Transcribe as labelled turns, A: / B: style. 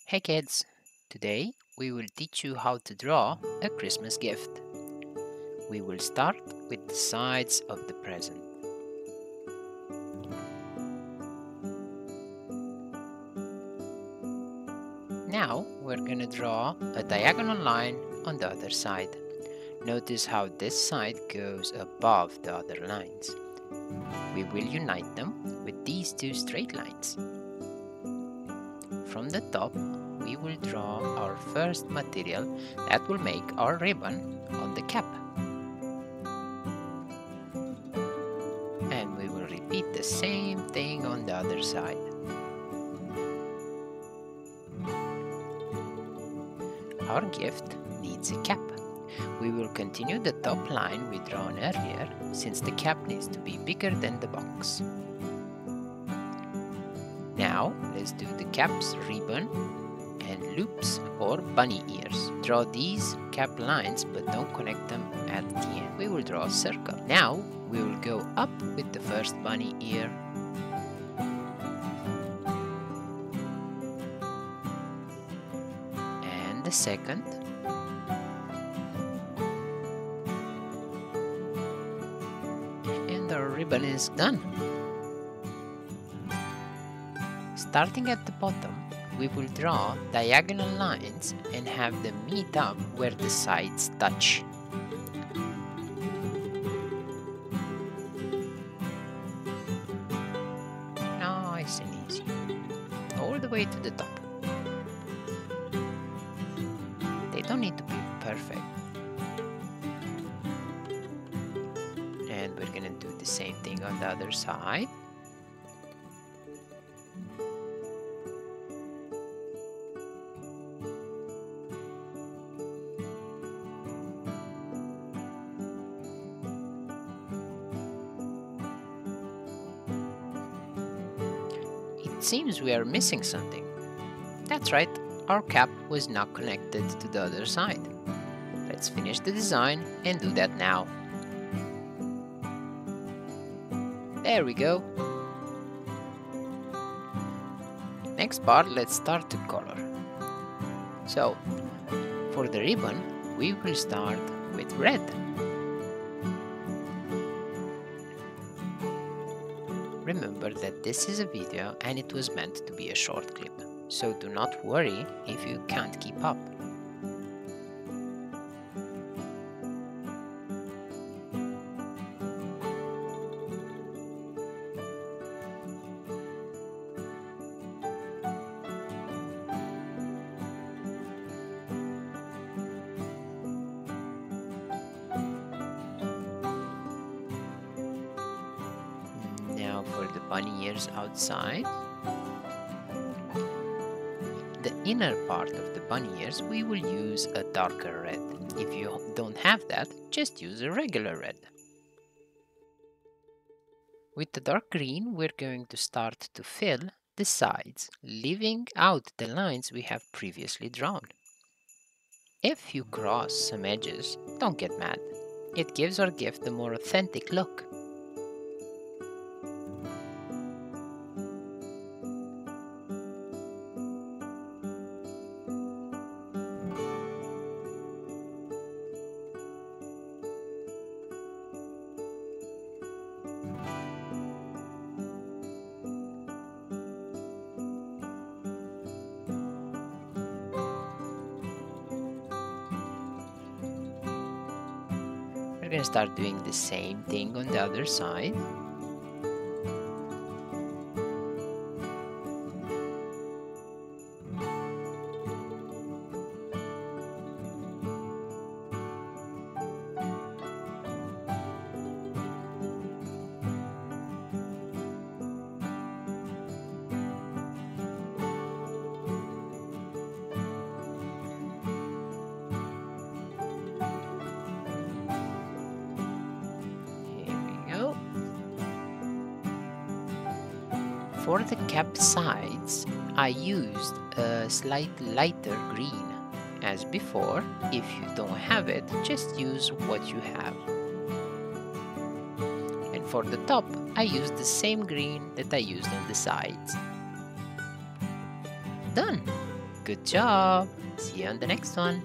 A: Hey kids! Today we will teach you how to draw a Christmas gift. We will start with the sides of the present. Now we're going to draw a diagonal line on the other side. Notice how this side goes above the other lines. We will unite them with these two straight lines. From the top, we will draw our first material that will make our ribbon on the cap. And we will repeat the same thing on the other side. Our gift needs a cap. We will continue the top line we drawn earlier since the cap needs to be bigger than the box. Now let's do the cap's ribbon and loops or bunny ears. Draw these cap lines but don't connect them at the end. We will draw a circle. Now we will go up with the first bunny ear. And the second. And our ribbon is done. Starting at the bottom, we will draw diagonal lines and have them meet up where the sides touch. Nice and easy. All the way to the top. They don't need to be perfect. And we're gonna do the same thing on the other side. It seems we are missing something. That's right, our cap was not connected to the other side. Let's finish the design and do that now. There we go. Next part, let's start to color. So, for the ribbon, we will start with red. Remember that this is a video and it was meant to be a short clip, so do not worry if you can't keep up. Now for the bunny ears outside. The inner part of the bunny ears we will use a darker red. If you don't have that, just use a regular red. With the dark green we're going to start to fill the sides, leaving out the lines we have previously drawn. If you cross some edges, don't get mad. It gives our gift a more authentic look. We're going to start doing the same thing on the other side. For the cap sides, I used a slightly lighter green. As before, if you don't have it, just use what you have. And for the top, I used the same green that I used on the sides. Done! Good job! See you on the next one.